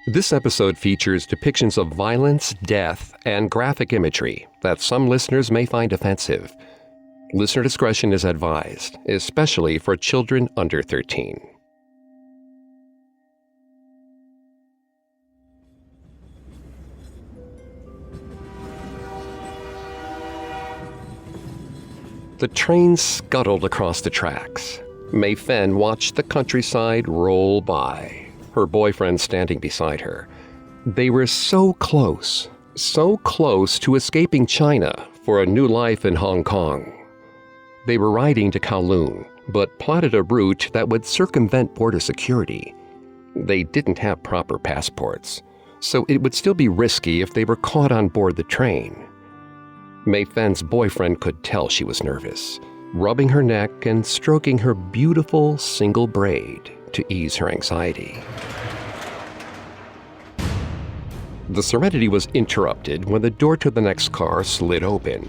This episode features depictions of violence, death, and graphic imagery that some listeners may find offensive. Listener discretion is advised, especially for children under 13. The train scuttled across the tracks. Mei Fen watched the countryside roll by, her boyfriend standing beside her. They were so close to escaping China for a new life in Hong Kong. They were riding to Kowloon, but plotted a route that would circumvent border security. They didn't have proper passports, so it would still be risky if they were caught on board the train. Mei Fen's boyfriend could tell she was nervous, rubbing her neck and stroking her beautiful single braid to ease her anxiety. The serenity was interrupted when the door to the next car slid open.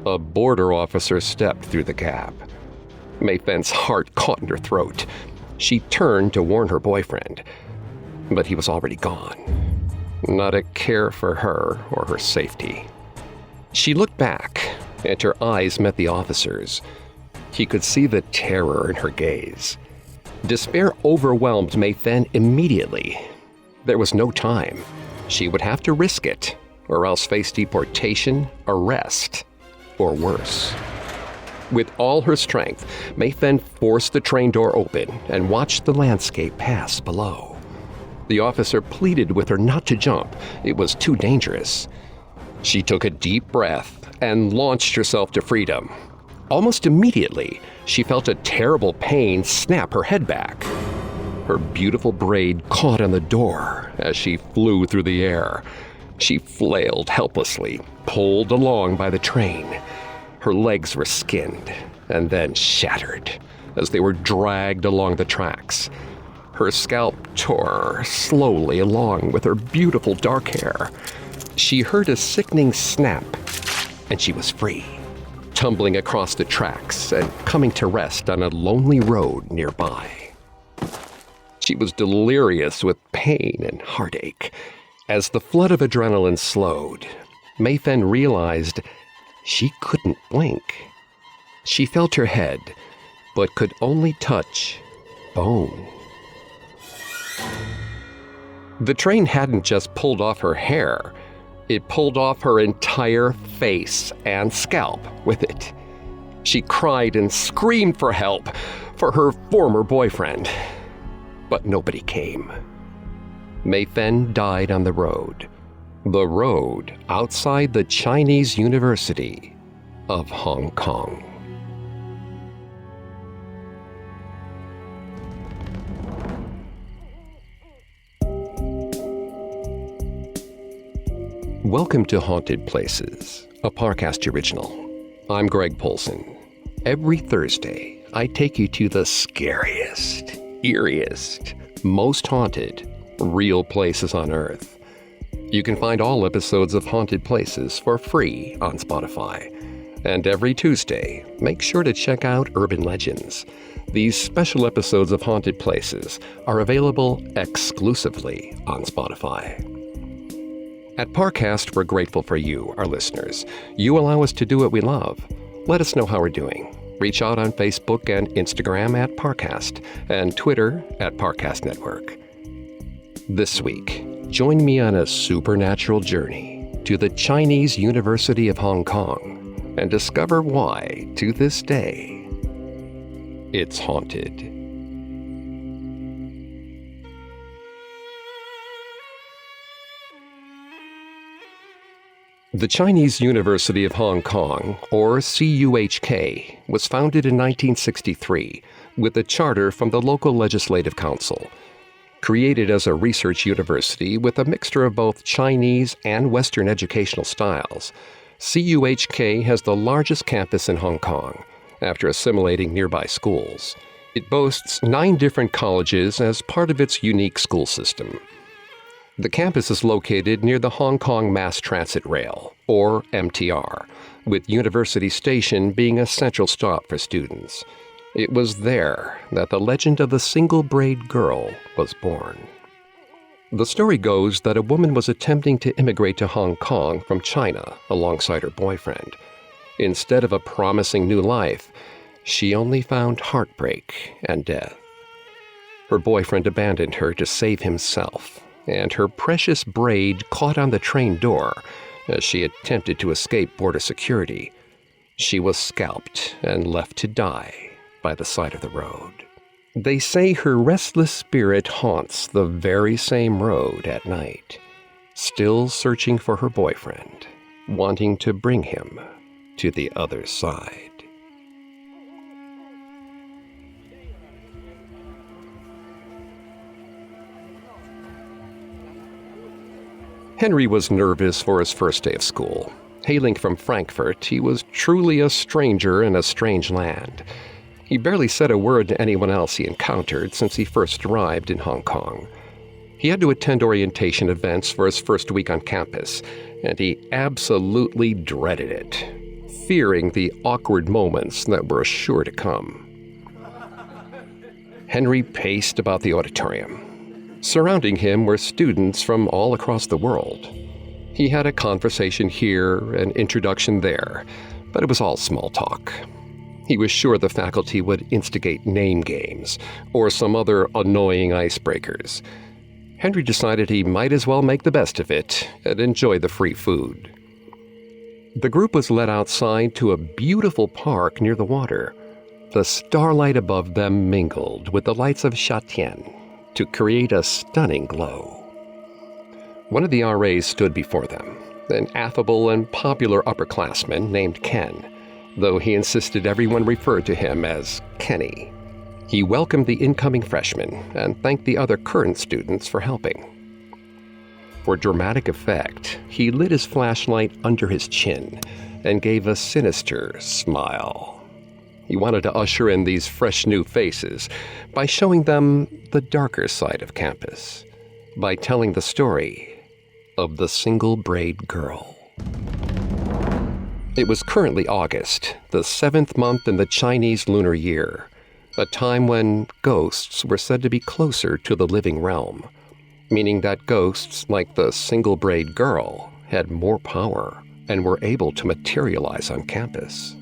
A border officer stepped through the gap. Mei Fen's heart caught in her throat. She turned to warn her boyfriend, but he was already gone. Not a care for her or her safety. She looked back, and her eyes met the officer's. He could see the terror in her gaze. Despair overwhelmed Mei Fen immediately. There was no time. She would have to risk it, or else face deportation, arrest, or worse. With all her strength, Mei Fen forced the train door open and watched the landscape pass below. The officer pleaded with her not to jump. It was too dangerous. She took a deep breath and launched herself to freedom. Almost immediately, she felt a terrible pain snap her head back. Her beautiful braid caught on the door as she flew through the air. She flailed helplessly, pulled along by the train. Her legs were skinned and then shattered as they were dragged along the tracks. Her scalp tore slowly along with her beautiful dark hair. She heard a sickening snap, and she was free, tumbling across the tracks and coming to rest on a lonely road nearby. She was delirious with pain and heartache. As the flood of adrenaline slowed, Mei Fen realized she couldn't blink. She felt her head, but could only touch bone. The train hadn't just pulled off her hair. It pulled off her entire face and scalp with it. She cried and screamed for help for her former boyfriend, but nobody came. Mei Fen died on the road outside the Chinese University of Hong Kong. Welcome to Haunted Places, a Parcast original. I'm Greg Polson. Every Thursday, I take you to the scariest, eeriest, most haunted, real places on Earth. You can find all episodes of Haunted Places for free on Spotify. And every Tuesday, make sure to check out Urban Legends. These special episodes of Haunted Places are available exclusively on Spotify. At Parcast, we're grateful for you, our listeners. You allow us to do what we love. Let us know how we're doing. Reach out on Facebook and Instagram at Parcast, and Twitter at Parcast Network. This week, join me on a supernatural journey to the Chinese University of Hong Kong and discover why, to this day, it's haunted. The Chinese University of Hong Kong, or CUHK, was founded in 1963 with a charter from the local legislative council. Created as a research university with a mixture of both Chinese and Western educational styles, CUHK has the largest campus in Hong Kong, after assimilating nearby schools. It boasts 9 different colleges as part of its unique school system. The campus is located near the Hong Kong Mass Transit Rail, or MTR, with University Station being a central stop for students. It was there that the legend of the single braid girl was born. The story goes that a woman was attempting to immigrate to Hong Kong from China alongside her boyfriend. Instead of a promising new life, she only found heartbreak and death. Her boyfriend abandoned her to save himself, and her precious braid caught on the train door as she attempted to escape border security. She was scalped and left to die by the side of the road. They say her restless spirit haunts the very same road at night, still searching for her boyfriend, wanting to bring him to the other side. Henry was nervous for his first day of school. Hailing from Frankfurt, he was truly a stranger in a strange land. He barely said a word to anyone else he encountered since he first arrived in Hong Kong. He had to attend orientation events for his first week on campus, and he absolutely dreaded it, fearing the awkward moments that were sure to come. Henry paced about the auditorium. Surrounding him were students from all across the world. He had a conversation here, an introduction there, but it was all small talk. He was sure the faculty would instigate name games or some other annoying icebreakers. Henry decided he might as well make the best of it and enjoy the free food. The group was led outside to a beautiful park near the water. The starlight above them mingled with the lights of Sha Tian to create a stunning glow. One of the RAs stood before them, an affable and popular upperclassman named Ken, though he insisted everyone refer to him as Kenny. He welcomed the incoming freshmen and thanked the other current students for helping. For dramatic effect, he lit his flashlight under his chin and gave a sinister smile. He wanted to usher in these fresh new faces by showing them the darker side of campus, by telling the story of the single braid girl. It was currently August, the 7th month in the Chinese lunar year, a time when ghosts were said to be closer to the living realm, meaning that ghosts like the single braid girl had more power and were able to materialize on campus.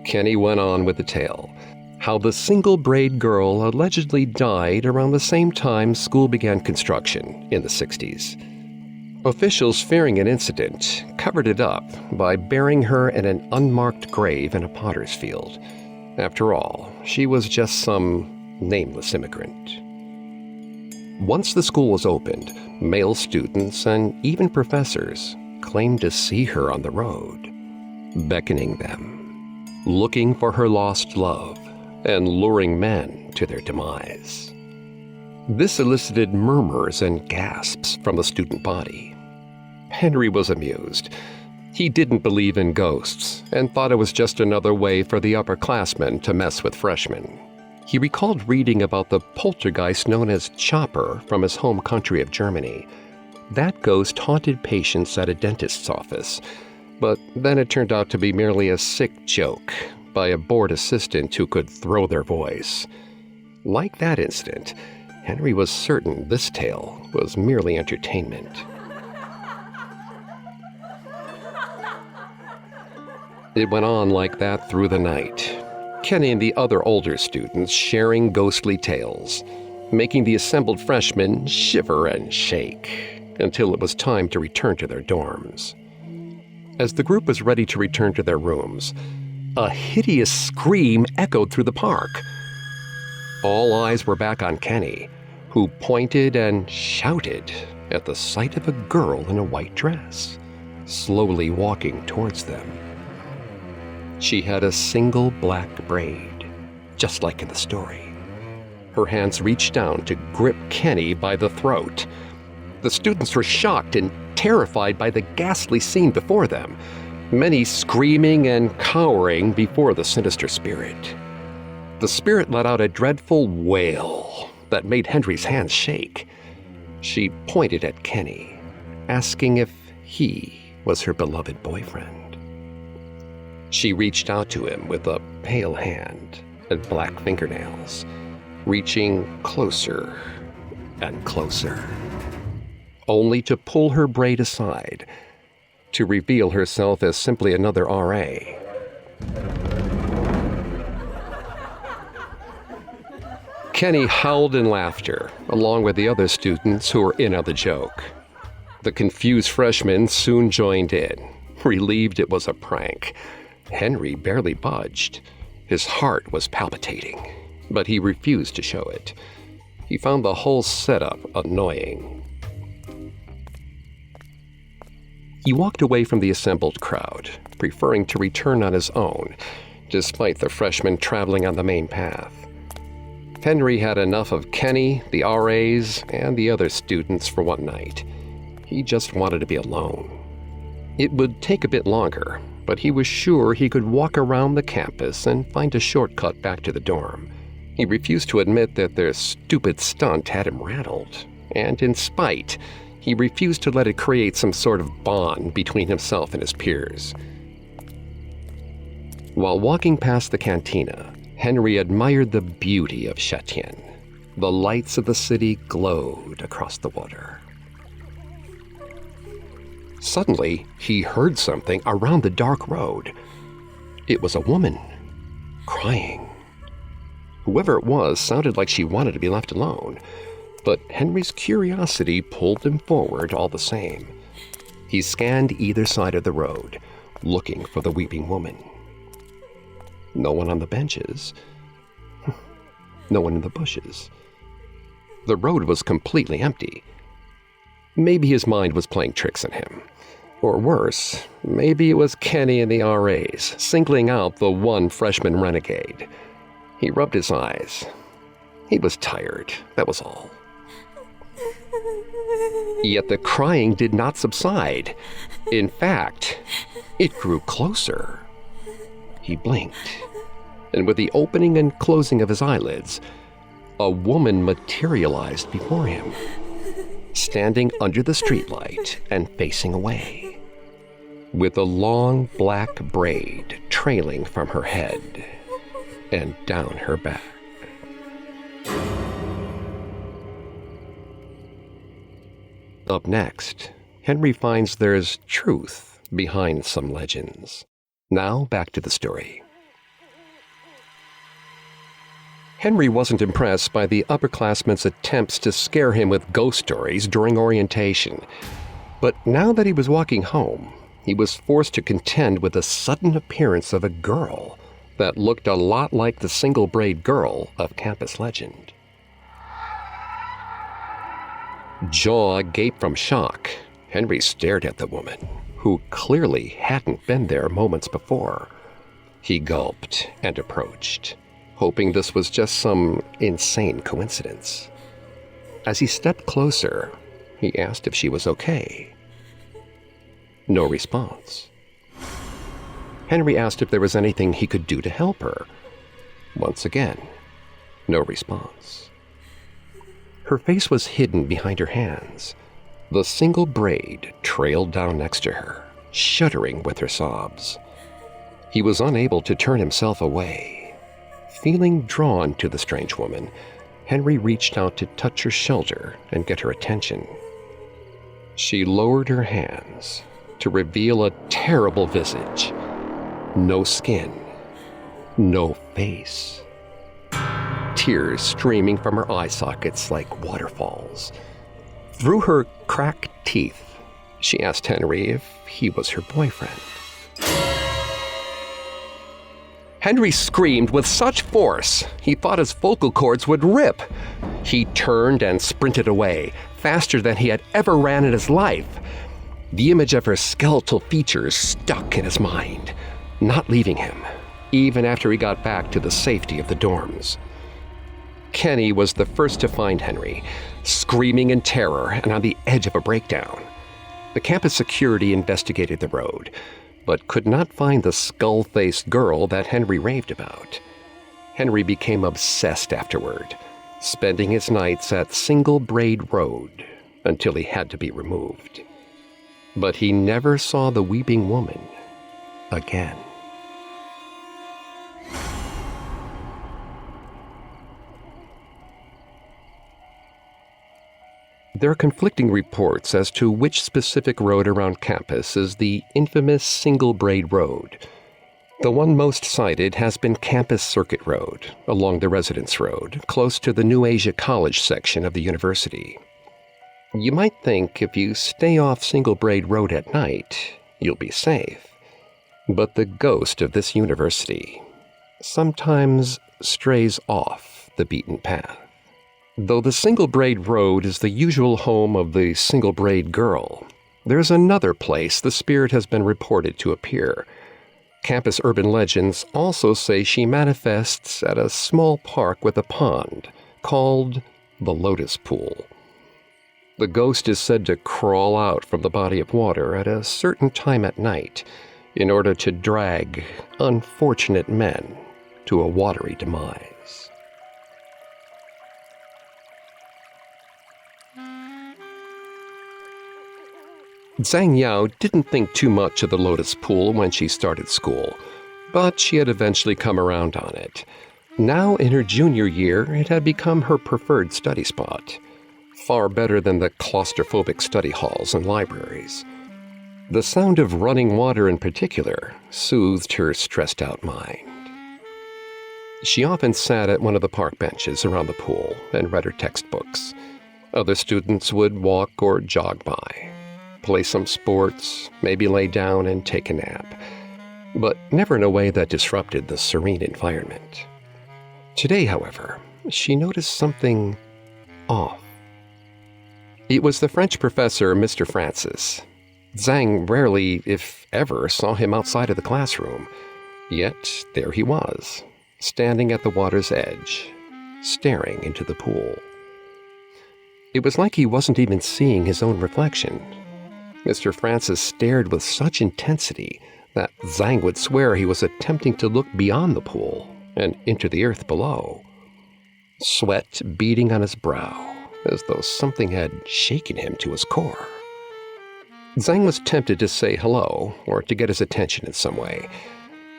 Kenny went on with the tale, how the single braid girl allegedly died around the same time school began construction in the 60s. Officials fearing an incident covered it up by burying her in an unmarked grave in a potter's field. After all, she was just some nameless immigrant. Once the school was opened, male students and even professors claimed to see her on the road, beckoning them, looking for her lost love and luring men to their demise. This elicited murmurs and gasps from the student body. Henry was amused. He didn't believe in ghosts and thought it was just another way for the upperclassmen to mess with freshmen. He recalled reading about the poltergeist known as Chopper from his home country of Germany. That ghost haunted patients at a dentist's office, but then it turned out to be merely a sick joke by a bored assistant who could throw their voice. Like that incident, Henry was certain this tale was merely entertainment. It went on like that through the night. Kenny and the other older students sharing ghostly tales, making the assembled freshmen shiver and shake until it was time to return to their dorms. As the group was ready to return to their rooms, a hideous scream echoed through the park. All eyes were back on Kenny, who pointed and shouted at the sight of a girl in a white dress, slowly walking towards them. She had a single black braid, just like in the story. Her hands reached down to grip Kenny by the throat. The students were shocked and terrified by the ghastly scene before them, many screaming and cowering before the sinister spirit. The spirit let out a dreadful wail that made Henry's hands shake. She pointed at Kenny, asking if he was her beloved boyfriend. She reached out to him with a pale hand and black fingernails, reaching closer and closer, only to pull her braid aside, to reveal herself as simply another RA. Kenny howled in laughter, along with the other students who were in on the joke. The confused freshmen soon joined in, relieved it was a prank. Henry barely budged. His heart was palpitating, but he refused to show it. He found the whole setup annoying. He walked away from the assembled crowd, preferring to return on his own, despite the freshmen traveling on the main path. Henry had enough of Kenny, the RAs, and the other students for one night. He just wanted to be alone. It would take a bit longer, but he was sure he could walk around the campus and find a shortcut back to the dorm. He refused to admit that their stupid stunt had him rattled, and in spite, he refused to let it create some sort of bond between himself and his peers. While walking past the cantina, Henry admired the beauty of Châtillon. The lights of the city glowed across the water. Suddenly, he heard something around the dark road. It was a woman, crying. Whoever it was sounded like she wanted to be left alone, but Henry's curiosity pulled him forward all the same. He scanned either side of the road, looking for the weeping woman. No one on the benches. No one in the bushes. The road was completely empty. Maybe his mind was playing tricks on him. Or worse, maybe it was Kenny and the RAs, singling out the one freshman renegade. He rubbed his eyes. He was tired, that was all. Yet the crying did not subside. In fact, it grew closer. He blinked, and with the opening and closing of his eyelids, a woman materialized before him, standing under the streetlight and facing away, with a long black braid trailing from her head and down her back. Up next, Henry finds there's truth behind some legends. Now back to the story. Henry wasn't impressed by the upperclassmen's attempts to scare him with ghost stories during orientation. But now that he was walking home, he was forced to contend with the sudden appearance of a girl that looked a lot like the single-braid girl of campus legend. Jaw agape from shock, Henry stared at the woman, who clearly hadn't been there moments before. He gulped and approached, hoping this was just some insane coincidence. As he stepped closer, he asked if she was okay. No response. Henry asked if there was anything he could do to help her. Once again, no response. Her face was hidden behind her hands. The single braid trailed down next to her, shuddering with her sobs. He was unable to turn himself away. Feeling drawn to the strange woman, Henry reached out to touch her shoulder and get her attention. She lowered her hands to reveal a terrible visage. No skin, no face. Tears streaming from her eye sockets like waterfalls. Through her cracked teeth, she asked Henry if he was her boyfriend. Henry screamed with such force, he thought his vocal cords would rip. He turned and sprinted away, faster than he had ever ran in his life. The image of her skeletal features stuck in his mind, not leaving him, even after he got back to the safety of the dorms. Kenny was the first to find Henry, screaming in terror and on the edge of a breakdown. The campus security investigated the road, but could not find the skull-faced girl that Henry raved about. Henry became obsessed afterward, spending his nights at Single Braid Road until he had to be removed. But he never saw the weeping woman again. There are conflicting reports as to which specific road around campus is the infamous Single Braid Road. The one most cited has been Campus Circuit Road, along the Residence Road, close to the New Asia College section of the university. You might think if you stay off Single Braid Road at night, you'll be safe. But the ghost of this university sometimes strays off the beaten path. Though the Single Braid Road is the usual home of the Single Braid Girl, there's another place the spirit has been reported to appear. Campus urban legends also say she manifests at a small park with a pond called the Lotus Pool. The ghost is said to crawl out from the body of water at a certain time at night in order to drag unfortunate men to a watery demise. Zhang Yao didn't think too much of the Lotus Pool when she started school, but she had eventually come around on it. Now, in her junior year, it had become her preferred study spot, far better than the claustrophobic study halls and libraries. The sound of running water in particular soothed her stressed-out mind. She often sat at one of the park benches around the pool and read her textbooks. Other students would walk or jog by, play some sports, maybe lay down and take a nap, but never in a way that disrupted the serene environment. Today, however, she noticed something off. It was the French professor, Mr. Francis. Zhang rarely, if ever, saw him outside of the classroom, yet there he was, standing at the water's edge, staring into the pool. It was like he wasn't even seeing his own reflection. Mr. Francis stared with such intensity that Zhang would swear he was attempting to look beyond the pool and into the earth below. Sweat beading on his brow, as though something had shaken him to his core. Zhang was tempted to say hello or to get his attention in some way,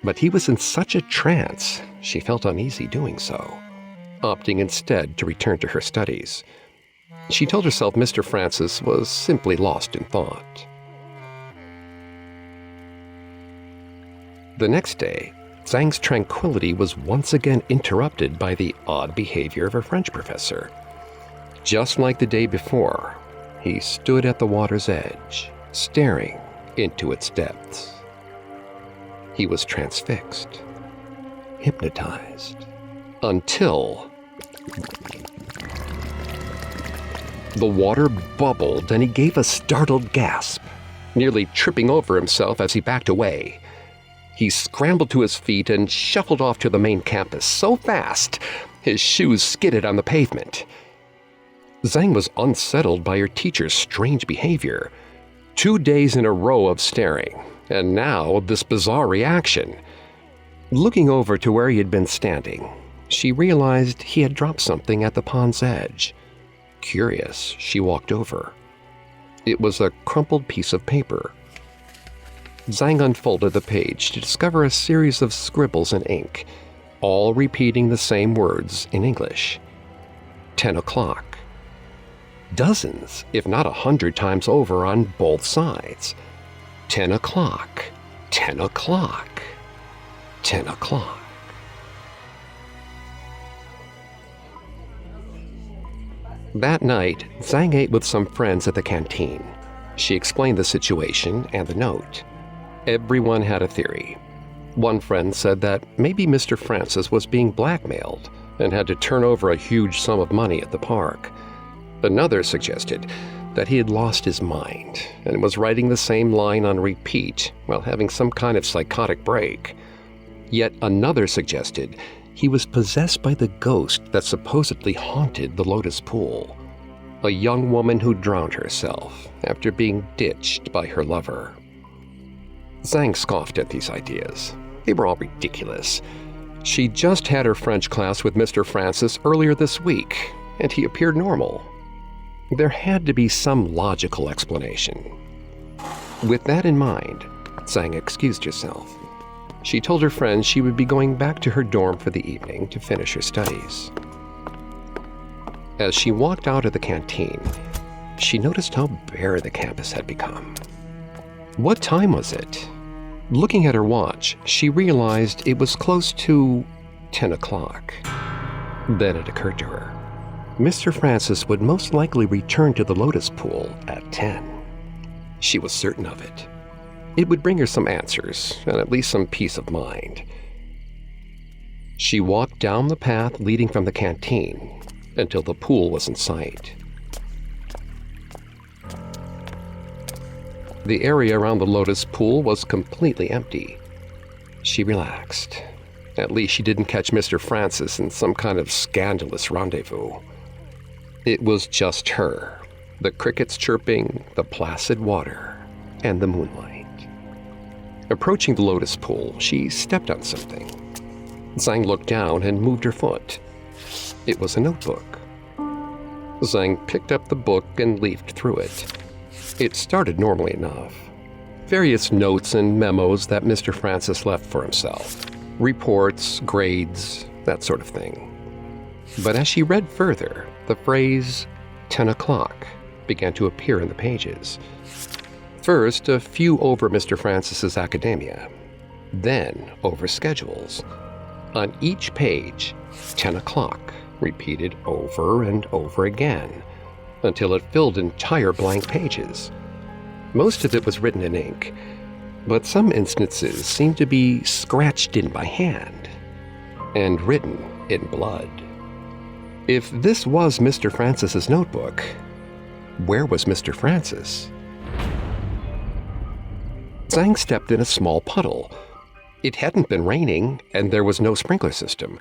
but he was in such a trance she felt uneasy doing so, opting instead to return to her studies. She told herself Mr. Francis was simply lost in thought. The next day, Zhang's tranquility was once again interrupted by the odd behavior of her French professor. Just like the day before, he stood at the water's edge, staring into its depths. He was transfixed, hypnotized, until the water bubbled and he gave a startled gasp, nearly tripping over himself as he backed away. He scrambled to his feet and shuffled off to the main campus so fast his shoes skidded on the pavement. Zhang was unsettled by her teacher's strange behavior. 2 days in a row of staring, and now this bizarre reaction. Looking over to where he had been standing, she realized he had dropped something at the pond's edge. Curious, she walked over. It was a crumpled piece of paper. Zhang unfolded the page to discover a series of scribbles in ink, all repeating the same words in English. 10 o'clock. Dozens, if not 100 times over on both sides. 10 o'clock. 10 o'clock. 10 o'clock. That night, Zhang ate with some friends at the canteen. She explained the situation and the note. Everyone had a theory. One friend said that maybe Mr. Francis was being blackmailed and had to turn over a huge sum of money at the park. Another suggested that he had lost his mind and was writing the same line on repeat while having some kind of psychotic break. Yet another suggested he was possessed by the ghost that supposedly haunted the Lotus Pool, a young woman who drowned herself after being ditched by her lover. Zhang scoffed at these ideas. They were all ridiculous. She just had her French class with Mr. Francis earlier this week, and he appeared normal. There had to be some logical explanation. With that in mind, Zhang excused herself. She told her friends she would be going back to her dorm for the evening to finish her studies. As she walked out of the canteen, she noticed how bare the campus had become. What time was it? Looking at her watch, she realized it was close to 10 o'clock. Then it occurred to her. Mr. Francis would most likely return to the Lotus Pool at 10. She was certain of it. It would bring her some answers and at least some peace of mind. She walked down the path leading from the canteen until the pool was in sight. The area around the Lotus Pool was completely empty. She relaxed. At least she didn't catch Mr. Francis in some kind of scandalous rendezvous. It was just her, the crickets chirping, the placid water, and the moonlight. Approaching the Lotus Pool, she stepped on something. Zhang looked down and moved her foot. It was a notebook. Zhang picked up the book and leafed through it. It started normally enough. Various notes and memos that Mr. Francis left for himself. Reports, grades, that sort of thing. But as she read further, the phrase 10 o'clock began to appear in the pages. First, a few over Mr. Francis's academia. Then, over schedules. On each page, 10 o'clock, repeated over and over again, until it filled entire blank pages. Most of it was written in ink, but some instances seemed to be scratched in by hand and written in blood. If this was Mr. Francis's notebook, where was Mr. Francis? Zhang stepped in a small puddle. It hadn't been raining, and there was no sprinkler system.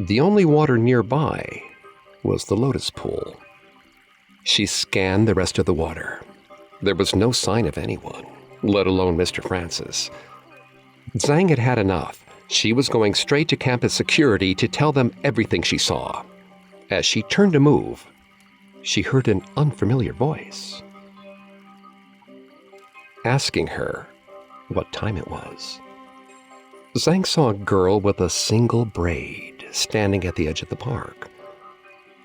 The only water nearby was the Lotus Pool. She scanned the rest of the water. There was no sign of anyone, let alone Mr. Francis. Zhang had had enough. She was going straight to campus security to tell them everything she saw. As she turned to move, she heard an unfamiliar voice asking her what time it was. Zhang saw a girl with a single braid standing at the edge of the park.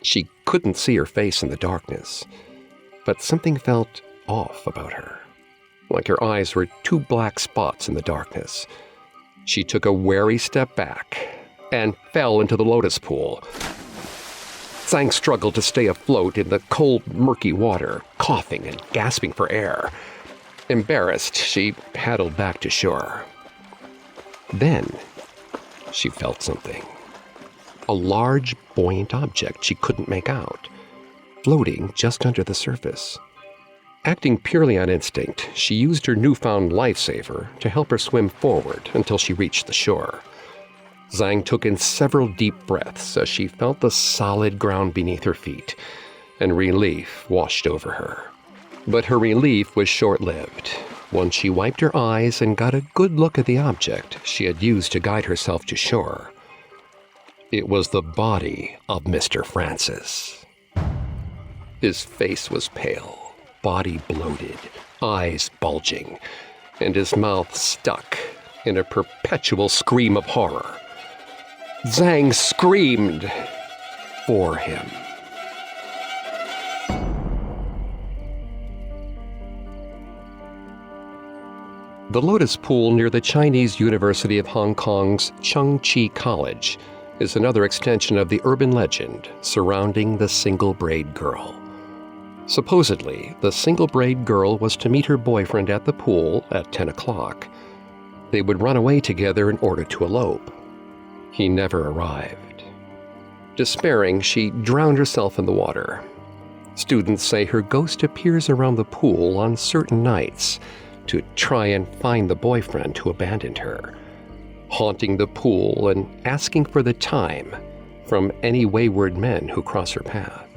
She couldn't see her face in the darkness, but something felt off about her, like her eyes were two black spots in the darkness. She took a wary step back and fell into the Lotus Pool. Zhang struggled to stay afloat in the cold, murky water, coughing and gasping for air. Embarrassed, she paddled back to shore. Then, she felt something. A large, buoyant object she couldn't make out, floating just under the surface. Acting purely on instinct, she used her newfound lifesaver to help her swim forward until she reached the shore. Zhang took in several deep breaths as she felt the solid ground beneath her feet, and relief washed over her. But her relief was short-lived. Once she wiped her eyes and got a good look at the object she had used to guide herself to shore, it was the body of Mr. Francis. His face was pale, body bloated, eyes bulging, and his mouth stuck in a perpetual scream of horror. Zhang screamed for him. The Lotus Pool near the Chinese University of Hong Kong's Chung Chi College is another extension of the urban legend surrounding the single braid girl. Supposedly, the single braid girl was to meet her boyfriend at the pool at 10 o'clock. They would run away together in order to elope. He never arrived. Despairing, she drowned herself in the water. Students say her ghost appears around the pool on certain nights to try and find the boyfriend who abandoned her, haunting the pool and asking for the time from any wayward men who cross her path.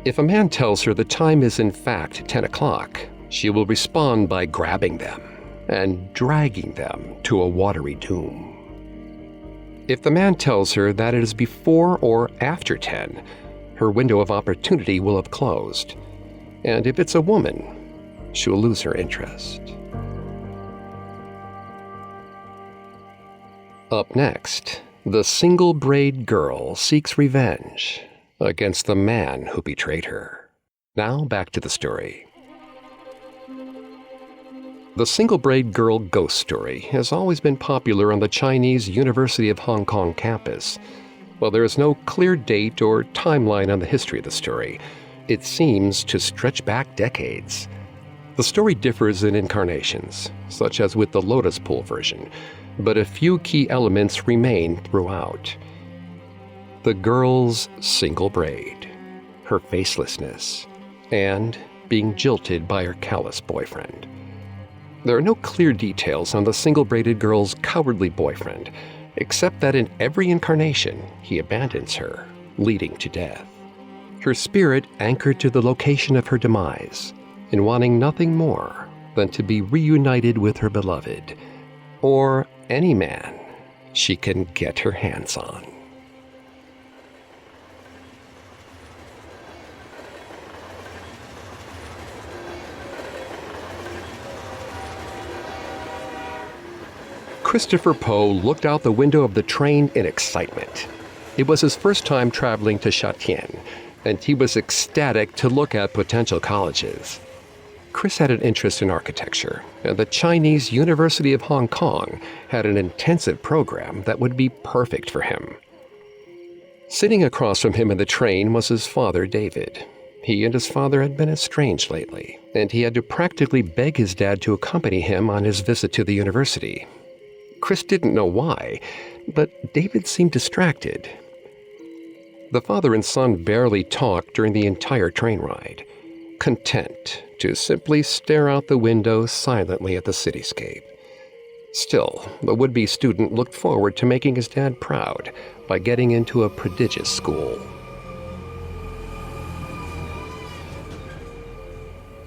If a man tells her the time is in fact 10 o'clock, she will respond by grabbing them and dragging them to a watery doom. If the man tells her that it is before or after 10, her window of opportunity will have closed. And if it's a woman, she will lose her interest. Up next, the single braid girl seeks revenge against the man who betrayed her. Now back to the story. The single-braid girl ghost story has always been popular on the Chinese University of Hong Kong campus. While there is no clear date or timeline on the history of the story, it seems to stretch back decades. The story differs in incarnations, such as with the Lotus Pool version, but a few key elements remain throughout. The girl's single braid, her facelessness, and being jilted by her callous boyfriend. There are no clear details on the single-braided girl's cowardly boyfriend, except that in every incarnation he abandons her, leading to death. Her spirit anchored to the location of her demise, in wanting nothing more than to be reunited with her beloved, or any man she can get her hands on. Christopher Poe looked out the window of the train in excitement. It was his first time traveling to Shatian, and he was ecstatic to look at potential colleges. Chris had an interest in architecture, and the Chinese University of Hong Kong had an intensive program that would be perfect for him. Sitting across from him in the train was his father, David. He and his father had been estranged lately, and he had to practically beg his dad to accompany him on his visit to the university. Chris didn't know why, but David seemed distracted. The father and son barely talked during the entire train ride, content to simply stare out the window silently at the cityscape. Still, the would-be student looked forward to making his dad proud by getting into a prodigious school.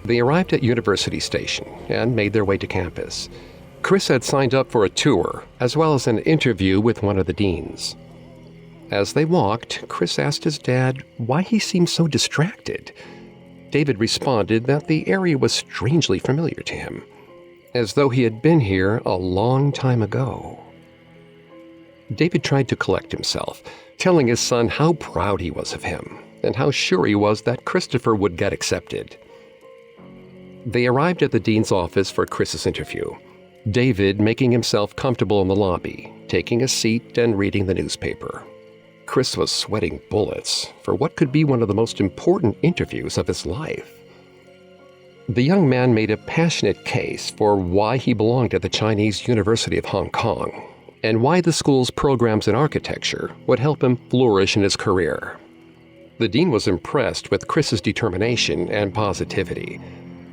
They arrived at University Station and made their way to campus. Chris had signed up for a tour, as well as an interview with one of the deans. As they walked, Chris asked his dad why he seemed so distracted. David responded that the area was strangely familiar to him, as though he had been here a long time ago. David tried to collect himself, telling his son how proud he was of him, and how sure he was that Christopher would get accepted. They arrived at the dean's office for Chris's interview, David making himself comfortable in the lobby, taking a seat and reading the newspaper. Chris was sweating bullets for what could be one of the most important interviews of his life. The young man made a passionate case for why he belonged at the Chinese University of Hong Kong, and why the school's programs in architecture would help him flourish in his career. The dean was impressed with Chris's determination and positivity.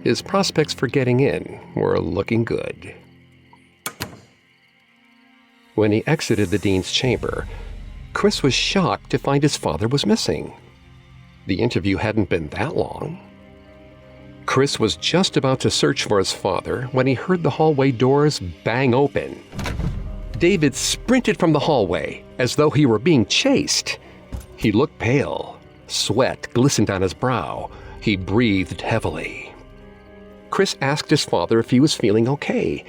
His prospects for getting in were looking good. When he exited the dean's chamber, Chris was shocked to find his father was missing. The interview hadn't been that long. Chris was just about to search for his father when he heard the hallway doors bang open. David sprinted from the hallway as though he were being chased. He looked pale. Sweat glistened on his brow. He breathed heavily. Chris asked his father if he was feeling okay.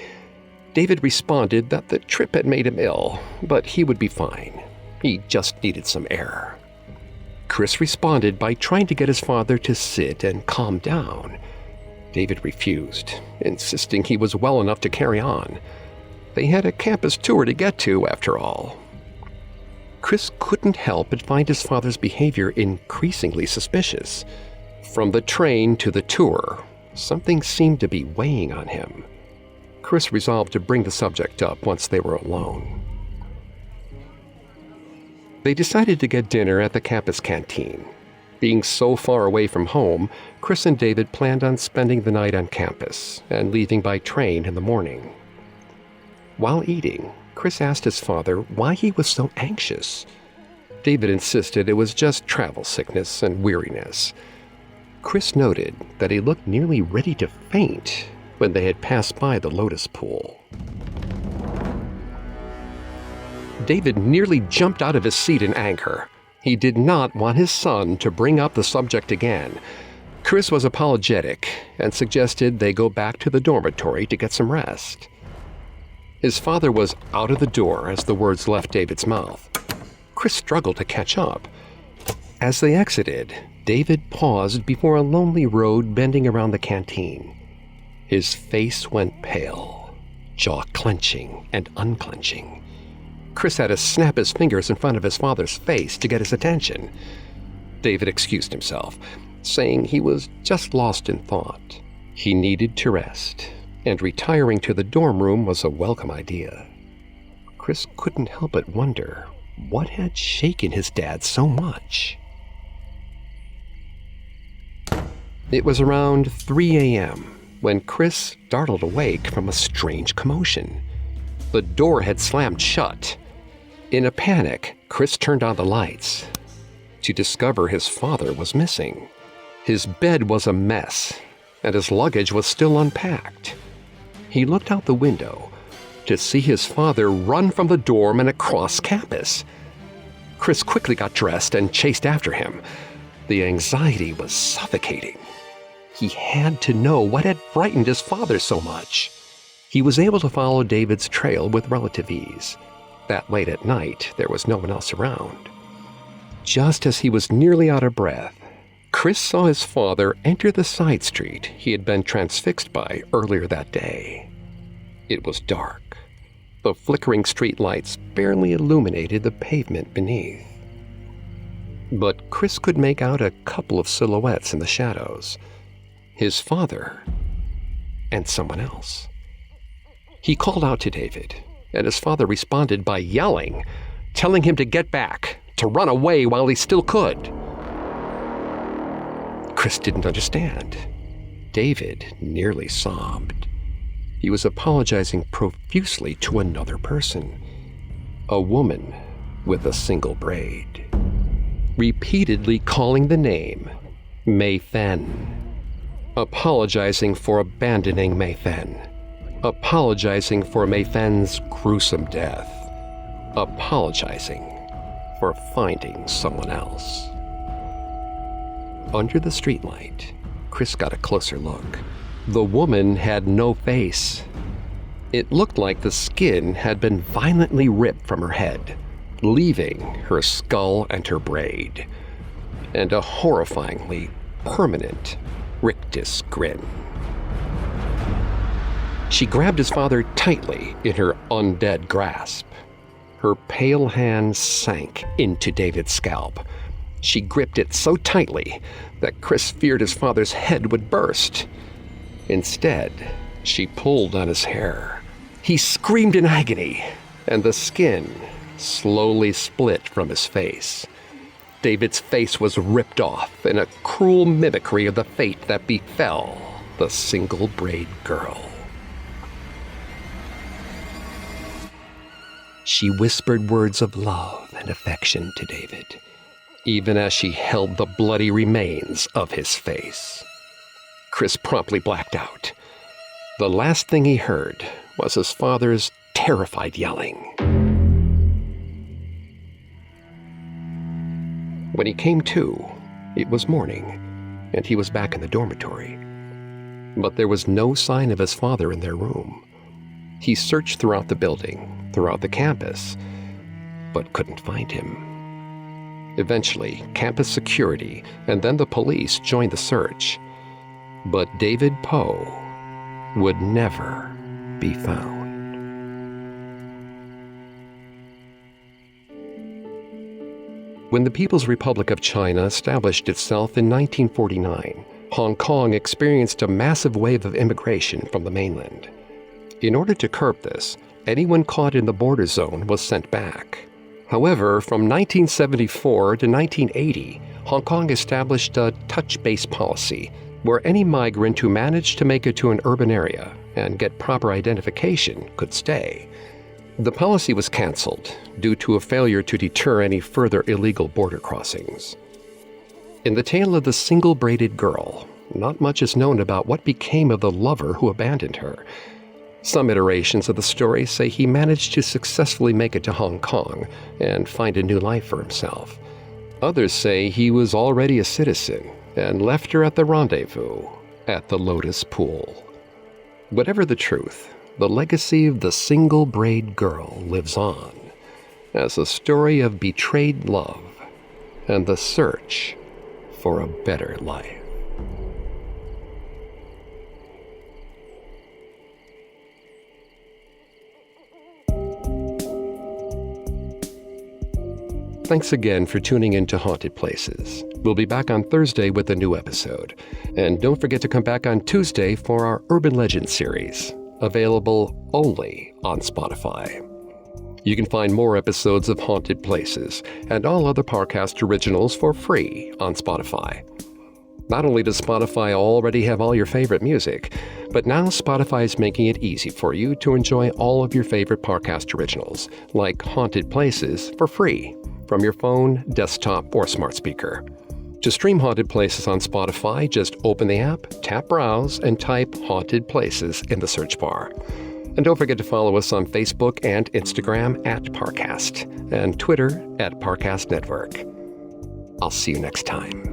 David responded that the trip had made him ill, but he would be fine. He just needed some air. Chris responded by trying to get his father to sit and calm down. David refused, insisting he was well enough to carry on. They had a campus tour to get to, after all. Chris couldn't help but find his father's behavior increasingly suspicious. From the train to the tour, something seemed to be weighing on him. Chris resolved to bring the subject up once they were alone. They decided to get dinner at the campus canteen. Being so far away from home, Chris and David planned on spending the night on campus and leaving by train in the morning. While eating, Chris asked his father why he was so anxious. David insisted it was just travel sickness and weariness. Chris noted that he looked nearly ready to faint when they had passed by the Lotus Pool. David nearly jumped out of his seat in anger. He did not want his son to bring up the subject again. Chris was apologetic and suggested they go back to the dormitory to get some rest. His father was out of the door as the words left David's mouth. Chris struggled to catch up. As they exited, David paused before a lonely road bending around the canteen. His face went pale, jaw clenching and unclenching. Chris had to snap his fingers in front of his father's face to get his attention. David excused himself, saying he was just lost in thought. He needed to rest, and retiring to the dorm room was a welcome idea. Chris couldn't help but wonder what had shaken his dad so much. It was around 3 a.m. when Chris startled awake from a strange commotion. The door had slammed shut. In a panic, Chris turned on the lights to discover his father was missing. His bed was a mess, and his luggage was still unpacked. He looked out the window to see his father run from the dorm and across campus. Chris quickly got dressed and chased after him. The anxiety was suffocating. He had to know what had frightened his father so much. He was able to follow David's trail with relative ease. That late at night, there was no one else around. Just as he was nearly out of breath, Chris saw his father enter the side street he had been transfixed by earlier that day. It was dark. The flickering street lights barely illuminated the pavement beneath. But Chris could make out a couple of silhouettes in the shadows. His father and someone else. He called out to David, and his father responded by yelling, telling him to get back, to run away while he still could. Chris didn't understand. David nearly sobbed. He was apologizing profusely to another person, a woman with a single braid, repeatedly calling the name Mei Fen, apologizing for abandoning Mei Fen, apologizing for Mei Fen's gruesome death, apologizing for finding someone else. Under the streetlight, Chris got a closer look. The woman had no face. It looked like the skin had been violently ripped from her head, leaving her skull and her braid, and a horrifyingly permanent rictus grin. She grabbed his father tightly in her undead grasp. Her pale hand sank into David's scalp. She gripped it so tightly that Chris feared his father's head would burst. Instead, she pulled on his hair. He screamed in agony, and the skin slowly split from his face. David's face was ripped off in a cruel mimicry of the fate that befell the single-braid girl. She whispered words of love and affection to David, even as she held the bloody remains of his face. Chris promptly blacked out. The last thing he heard was his father's terrified yelling. When he came to, it was morning, and he was back in the dormitory. But there was no sign of his father in their room. He searched throughout the building, throughout the campus, but couldn't find him. Eventually, campus security and then the police joined the search. But David Poe would never be found. When the People's Republic of China established itself in 1949, Hong Kong experienced a massive wave of immigration from the mainland. In order to curb this, anyone caught in the border zone was sent back. However, from 1974 to 1980, Hong Kong established a touch-base policy where any migrant who managed to make it to an urban area and get proper identification could stay. The policy was canceled due to a failure to deter any further illegal border crossings. In the tale of the single-braided girl, not much is known about what became of the lover who abandoned her. Some iterations of the story say he managed to successfully make it to Hong Kong and find a new life for himself. Others say he was already a citizen and left her at the rendezvous at the Lotus Pool. Whatever the truth, the legacy of the single-braid girl lives on as a story of betrayed love and the search for a better life. Thanks again for tuning in to Haunted Places. We'll be back on Thursday with a new episode. And don't forget to come back on Tuesday for our Urban Legends series, available only on Spotify. You can find more episodes of Haunted Places and all other Parcast originals for free on Spotify. Not only does Spotify already have all your favorite music, but now Spotify is making it easy for you to enjoy all of your favorite Parcast originals, like Haunted Places, for free from your phone, desktop, or smart speaker. To stream Haunted Places on Spotify, just open the app, tap Browse, and type Haunted Places in the search bar. And don't forget to follow us on Facebook and Instagram at Parcast, and Twitter at Parcast Network. I'll see you next time.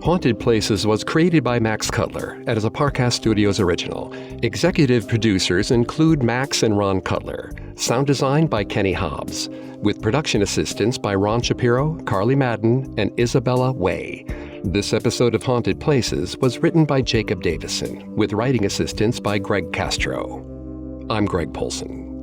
Haunted Places was created by Max Cutler and is a Parcast Studios original. Executive producers include Max and Ron Cutler. Sound design by Kenny Hobbs, with production assistance by Ron Shapiro, Carly Madden, and Isabella Way. This episode of Haunted Places was written by Jacob Davison, with writing assistance by Greg Castro. I'm Greg Polson.